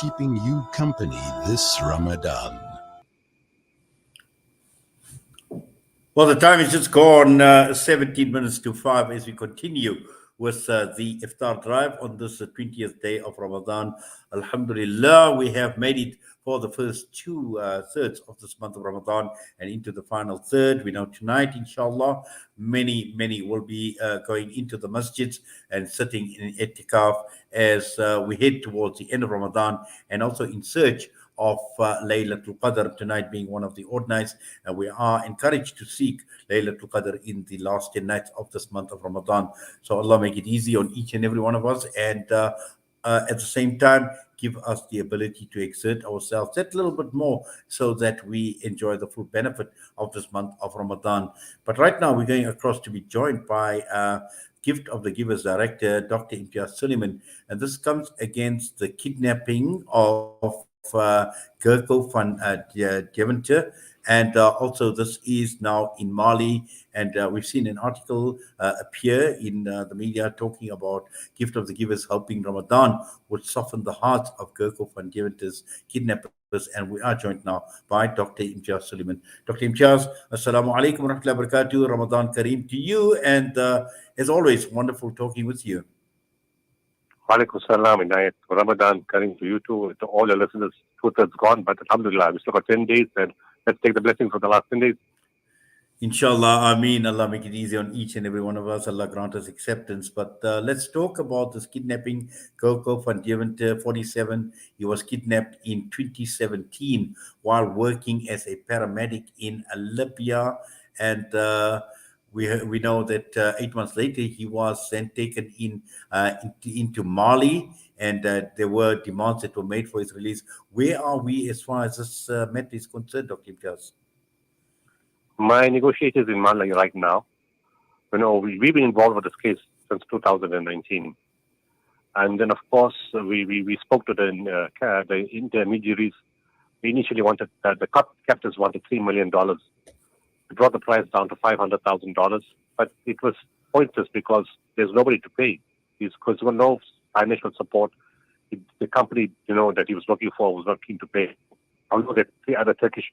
keeping you company this Ramadan. Well, the time is just gone, 17 minutes to 5, as we continue with the Iftar drive on this 20th day of Ramadan. Alhamdulillah, we have made it for the first two thirds of this month of Ramadan and into the final third. We know tonight, inshallah, many will be going into the masjids and sitting in itikaf as we head towards the end of Ramadan, and also in search of Laylatul Qadr, tonight being one of the odd nights, and we are encouraged to seek Laylatul Qadr in the last 10 nights of this month of Ramadan. So Allah make it easy on each and every one of us, and at the same time give us the ability to exert ourselves that little bit more so that we enjoy the full benefit of this month of Ramadan. But right now we're going across to be joined by Gift of the Givers Director, Dr. Imtiaz Suleiman, and this comes against the kidnapping of Gerco van Deventer, and also this is now in Mali, and we've seen an article appear in the media talking about Gift of the Givers helping Ramadan would soften the hearts of Gerco van Deventer's kidnappers, and we are joined now by Dr. Imtiaz Suleiman. Dr. Imtiaz, Assalamu alaikum wa rahmatullahi wa barakatuh, Ramadan Kareem to you, and as always, wonderful talking with you. Walaikum salam, Inayat. Ramadan Kareem to you too, to all your listeners. 2/3 gone, but alhamdulillah, we still got 10 days, and let's take the blessings for the last 10 days. Inshallah, Ameen. Allah make it easy on each and every one of us. Allah grant us acceptance. But let's talk about this kidnapping. Gerco van Deventer, 47. He was kidnapped in 2017 while working as a paramedic in Libya. And we know that 8 months later, he was then taken into Mali. And there were demands that were made for his release. Where are we as far as this matter is concerned, Dr. Imtiaz? My negotiators in Mali right now, we've been involved with this case since 2019. And then, of course, we spoke to the intermediaries. We initially wanted, the captors wanted $3 million. We brought the price down to $500,000, but it was pointless because there's nobody to pay. Because there was no financial support. The company, that he was working for was not keen to pay. Although there were 3 other Turkish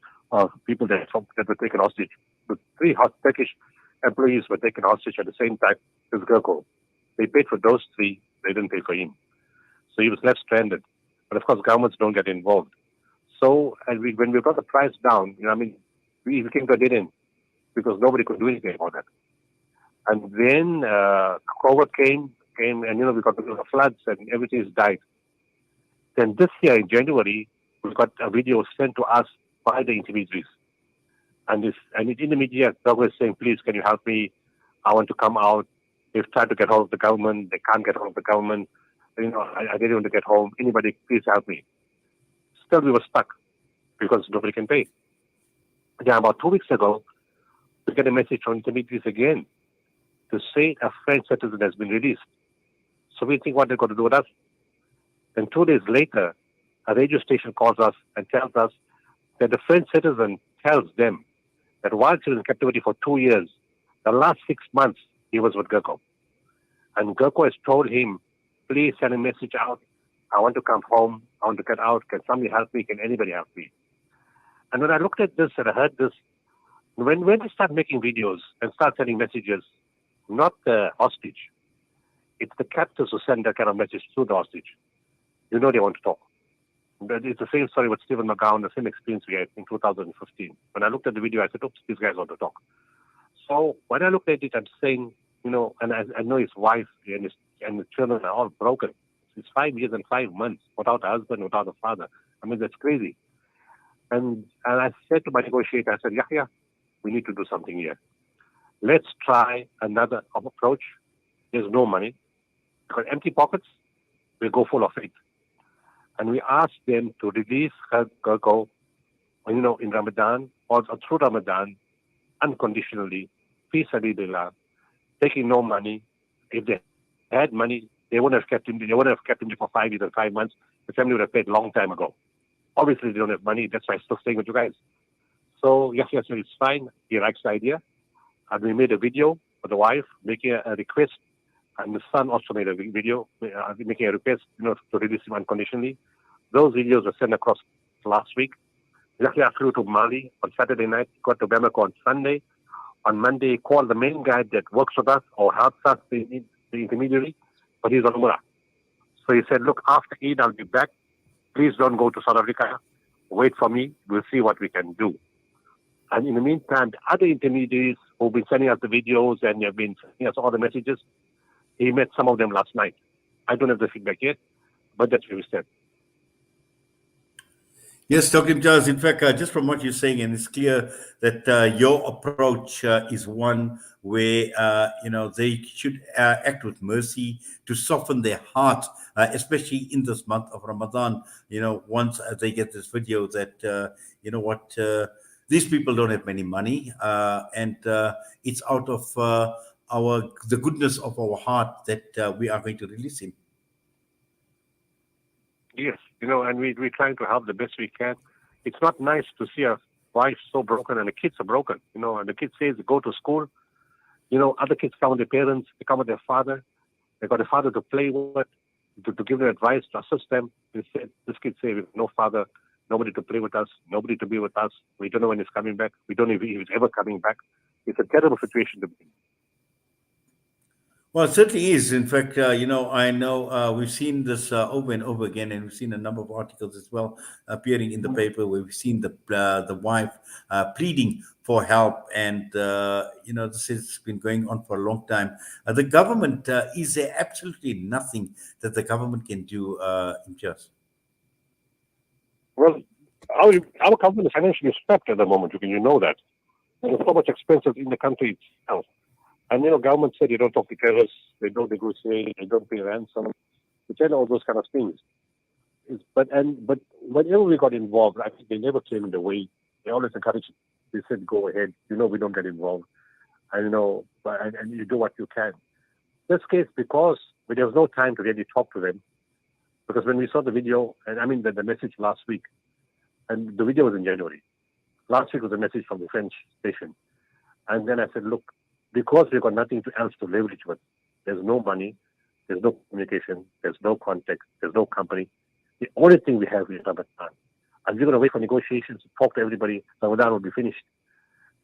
people that were taken hostage. The 3 Turkish employees were taken hostage at the same time as Gerco. They paid for those 3. They didn't pay for him. So he was left stranded. But of course, governments don't get involved. So when we got the price down, we came to a dead end because nobody could do anything about that. And then COVID came, and we got the floods and everything has died. Then this year in January, we got a video sent to us by the intermediaries. And in the media, Gerco was saying, please, can you help me? I want to come out. They've tried to get hold of the government. They can't get hold of the government. I didn't want to get home. Anybody, please help me. Still, we were stuck because nobody can pay. Then about 2 weeks ago, we get a message from intermediaries again to say a French citizen has been released. So we think what they're going to do with us. Then 2 days later, a radio station calls us and tells us that the French citizen tells them that while he was in captivity for 2 years, the last 6 months he was with Gerco. And Gerco has told him, please send a message out. I want to come home. I want to get out. Can somebody help me? Can anybody help me? And when I looked at this and I heard this, when they start making videos and start sending messages, not the hostage, it's the captors who send that kind of message to the hostage. They want to talk. But it's the same story with Stephen McGowan, the same experience we had in 2015. When I looked at the video, I said, oops, these guys want to talk. So when I looked at it, I'm saying, and I know his wife and the children are all broken. It's 5 years and 5 months without a husband, without a father. That's crazy. And I said to my negotiator, I said, Yahya, we need to do something here. Let's try another approach. There's no money. Because empty pockets, we go full of faith. And we asked them to release Gerco, in Ramadan or through Ramadan, unconditionally, fi sabilillah, taking no money. If they had money, they wouldn't have kept him. They wouldn't have kept him for 5 years and 5 months. The family would have paid a long time ago. Obviously, they don't have money. That's why I'm still staying with you guys. So Yahya said it's fine. He likes the idea. And we made a video for the wife making a request. And the son also made a video making a request, to release him unconditionally. Those videos were sent across last week. Exactly, I flew to Mali on Saturday night, got to Bamako on Sunday. On Monday, called the main guy that works with us or helps us, the intermediary, but he's on Umrah. So he said, look, after Eid, I'll be back. Please don't go to South Africa. Wait for me. We'll see what we can do. And in the meantime, the other intermediaries who've been sending us the videos and have been sending us all the messages, he met some of them last night. I don't have the feedback yet, but that's what we said. Yes, Dr. Imtiaz, in fact, just from what you're saying, and it's clear that your approach is one where, they should act with mercy to soften their heart, especially in this month of Ramadan, once they get this video that, these people don't have many money, and it's out of the goodness of our heart that we are going to release him. Yes, and we're trying to help the best we can. It's not nice to see a wife so broken and the kids are broken, and the kids say they go to school. Other kids come with their parents, they come with their father. They got a father to play with, to give them advice, to assist them. This kid say, we have no father, nobody to play with us, nobody to be with us. We don't know when he's coming back. We don't know if he's ever coming back. It's a terrible situation to be in. Well, it certainly is. In fact, I know we've seen this over and over again, and we've seen a number of articles as well appearing in the paper where we've seen the wife pleading for help, and this has been going on for a long time. The government, is there absolutely nothing that the government can do, Imtiaz? Well, our government is financially strapped at the moment. You know that. There's so much expenses in the country itself. And, government said you don't talk to terrorists, they don't negotiate, they don't pay ransom, they tell all those kind of things. But whenever we got involved, I think they never came in the way. They always encouraged. They said, go ahead. We don't get involved. And you do what you can. This case, because there was no time to really talk to them, because when we saw the video, and the message last week, and the video was in January. Last week was a message from the French station. And then I said, look, because we've got nothing else to leverage with, there's no money, there's no communication, there's no contact, there's no company. The only thing we have is Ramadan. And we're going to wait for negotiations to talk to everybody. Ramadan will be finished.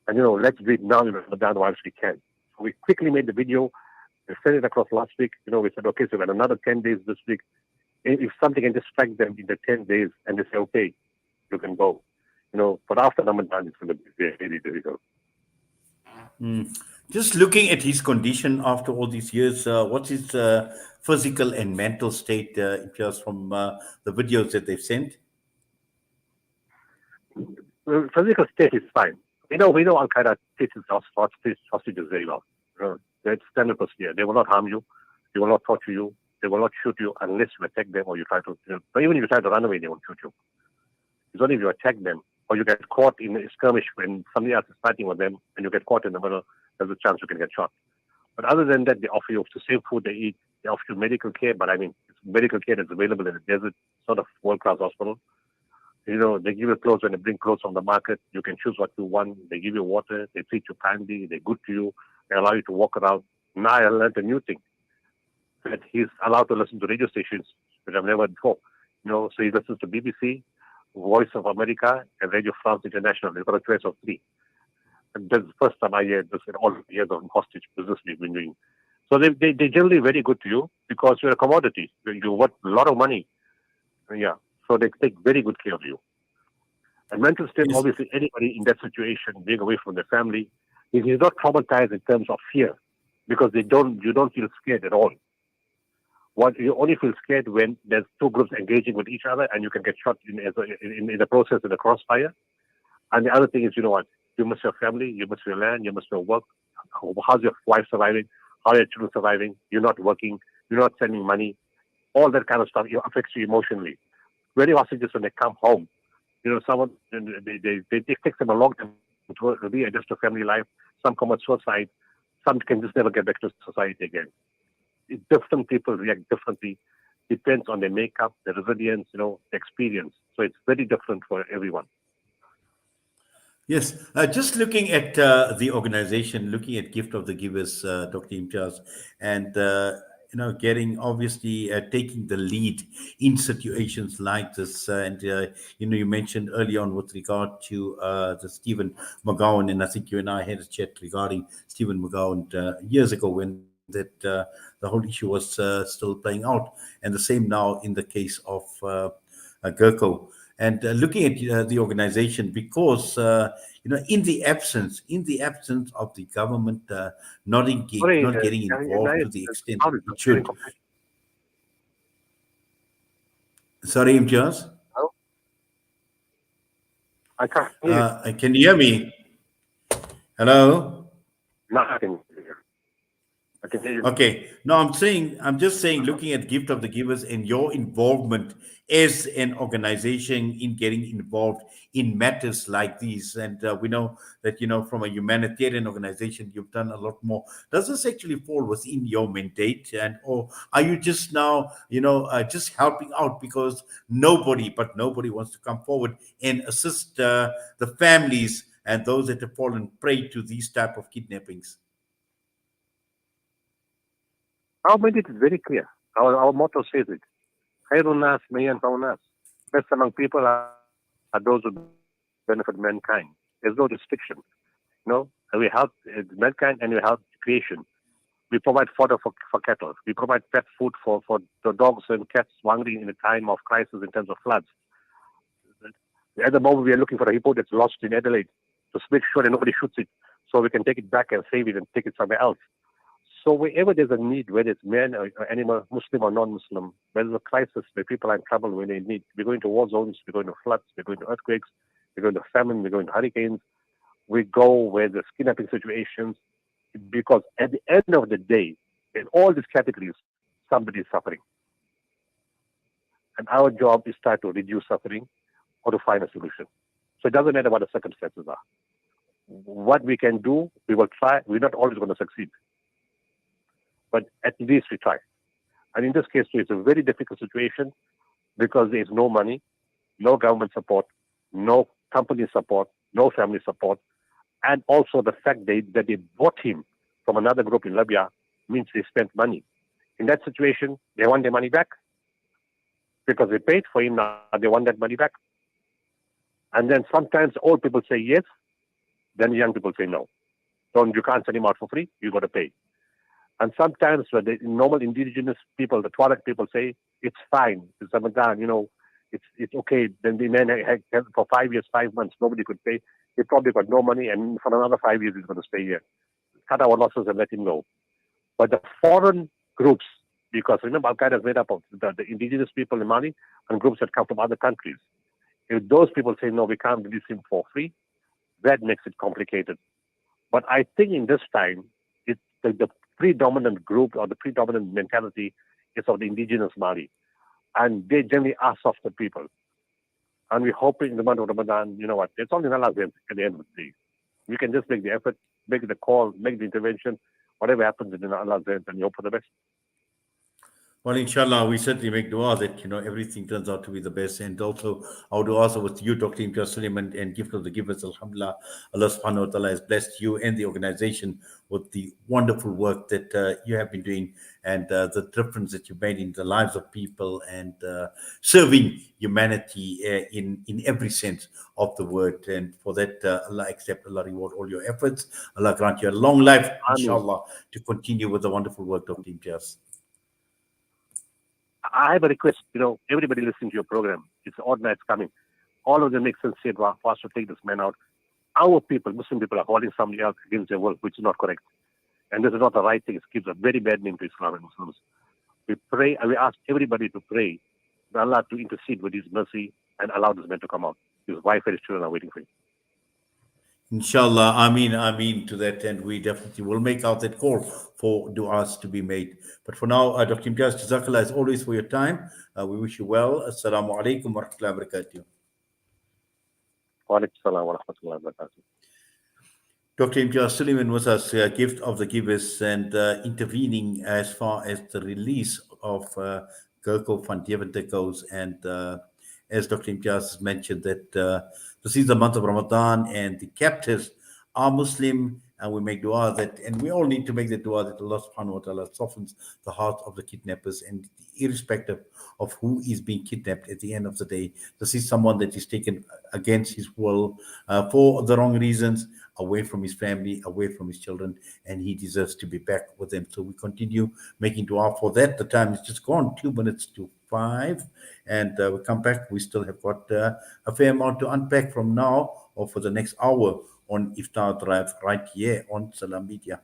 And, let's do it now in Ramadan whilst we can. So we quickly made the video. We sent it across last week. We said, okay, so we had another 10 days this week. If something can just strike them in the 10 days and they say, okay, you can go. But after Ramadan, it's going to be very, very difficult. Just looking at his condition after all these years, what's his physical and mental state, just from the videos that they've sent? The physical state is fine. We know Al Qaeda treats hostages very well. They're standard procedure. They will not harm you. They will not torture you. They will not shoot you unless you attack them or you try to. But even if you try to run away, they won't shoot you. It's only if you attack them or you get caught in a skirmish when somebody else is fighting with them and you get caught in the middle, there's a chance you can get shot. But other than that, they offer you the same food they eat. They offer you medical care, but it's medical care that's available in a desert sort of world-class hospital. They give you clothes when they bring clothes from the market. You can choose what you want. They give you water. They treat you kindly. They're good to you. They allow you to walk around. Now I learned a new thing, that he's allowed to listen to radio stations, which I've never before. So he listens to BBC, Voice of America, and Radio France International. They've got a choice of 3. And that's the first time I heard this in all the years of hostage business we've been doing. So they're generally very good to you because you're a commodity. You're worth a lot of money. Yeah. So they take very good care of you. And mental state, obviously, anybody in that situation, being away from their family, is not traumatized in terms of fear because you don't feel scared at all. You only feel scared when there's 2 groups engaging with each other and you can get shot in the process in the crossfire. And the other thing is, you miss your family, you miss your land, you miss your work. How's your wife surviving? How are your children surviving? You're not working. You're not sending money. All that kind of stuff affects you emotionally. Very hostages when they come home, someone they take them a long time to readjust to family life. Some commit suicide. Some can just never get back to society again. Different people react differently. Depends on their makeup, their resilience, the experience. So it's very different for everyone. Yes, just looking at the organization, looking at Gift of the Givers, Dr. Imtiaz, and getting obviously taking the lead in situations like this. And you mentioned early on with regard to the Stephen McGowan, and I think you and I had a chat regarding Stephen McGowan years ago when the whole issue was still playing out, and the same now in the case of Gerco. And looking at the organization, because in the absence of the government Sorry, not getting involved to the extent sound is it very should. complete. Sorry, Imtiaz. Hello? I can't hear you. Can you hear me? Hello. Now I can hear you. I can hear you. Okay. No, I'm just saying, looking at Gift of the Givers and your involvement as an organization in getting involved in matters like these. And we know that, from a humanitarian organization, you've done a lot more. Does this actually fall within your mandate? Or are you just now, just helping out because nobody wants to come forward and assist the families and those that have fallen prey to these type of kidnappings? Our mandate is very clear. Our motto says it. Khairun nas mayan nas. Best among people are those who benefit mankind. There's no restriction. And we help mankind and we help creation. We provide fodder for cattle. We provide pet food for the dogs and cats wandering in a time of crisis in terms of floods. At the moment, we are looking for a hippo that's lost in Adelaide to make sure that nobody shoots it so we can take it back and save it and take it somewhere else. So wherever there's a need, whether it's man or animal, Muslim or non-Muslim, whether there's a crisis where people are in trouble, when they need, we're going to war zones, we're going to floods, we're going to earthquakes, we're going to famine, we're going to hurricanes. We go where there's kidnapping situations, because at the end of the day, in all these categories, somebody is suffering. And our job is try to reduce suffering or to find a solution. So it doesn't matter what the circumstances are. What we can do, we will try. We're not always going to succeed, but at least we try. And in this case, it's a very difficult situation because there is no money, no government support, no company support, no family support, and also the fact that they bought him from another group in Libya means they spent money. In that situation, they want their money back because they paid for him. Now they want that money back. And then sometimes old people say yes, then young people say no. You can't send him out for free, you got to pay. And sometimes when the normal indigenous people, the Tuareg people say, it's fine, it's Ramadan, it's okay. Then the man had for 5 years, 5 months, nobody could pay. He probably got no money, and for another 5 years he's going to stay here. Cut our losses and let him go. But the foreign groups, because remember, Al-Qaeda is made up of the indigenous people in Mali and groups that come from other countries. If those people say, no, we can't release him for free, that makes it complicated. But I think in this time, it's the predominant group or the predominant mentality is of the indigenous Mali. And they generally are softer people. And we're hoping in the month of Ramadan, it's all in Allah's hands at the end of the day. We can just make the effort, make the call, make the intervention. Whatever happens in Allah's hands, and you hope for the best. Well, inshallah, we certainly make dua that, everything turns out to be the best. And also, our duas are with you, Dr. Imtiaz Suleiman, and Gift of the Givers. Alhamdulillah, Allah subhanahu wa ta'ala has blessed you and the organization with the wonderful work that you have been doing and the difference that you've made in the lives of people and serving humanity in every sense of the word. And for that, Allah accept, Allah reward all your efforts. Allah grant you a long life, inshallah, to continue with the wonderful work, Dr. Imtiaz. I have a request. Everybody listening to your program. It's odd nights coming. All of them make sincere dua for us to take this man out. Our people, Muslim people, are holding somebody else against their will, which is not correct. And this is not the right thing. It gives a very bad name to Islam and Muslims. We pray and we ask everybody to pray for Allah to intercede with His mercy and allow this man to come out. His wife and his children are waiting for him. Inshallah, Ameen to that, and we definitely will make out that call for du'as to be made. But for now, Dr. Imtiaz, Jazakallah as always for your time. We wish you well. Assalamu alaikum wa rahmatullahi wa barakatuh. Wa alaikum salam wa rahmatullahi wa barakatuh. Dr. Imtiaz Suleiman was us, Gift of the Givers, and intervening as far as the release of Gerco van Deventer goes. And as Dr. Imtiaz mentioned, that this is the month of Ramadan and the captives are Muslim, and we make dua that, and we all need to make the dua that Allah subhanahu wa ta'ala softens the heart of the kidnappers, and irrespective of who is being kidnapped at the end of the day, this is someone that is taken against his will, for the wrong reasons, away from his family, away from his children, and he deserves to be back with them. So we continue making dua for that. The time is just gone, 2 minutes to 5, and we come back. We still have got a fair amount to unpack from now or for the next hour on Iftar Drive right here on Salam Media.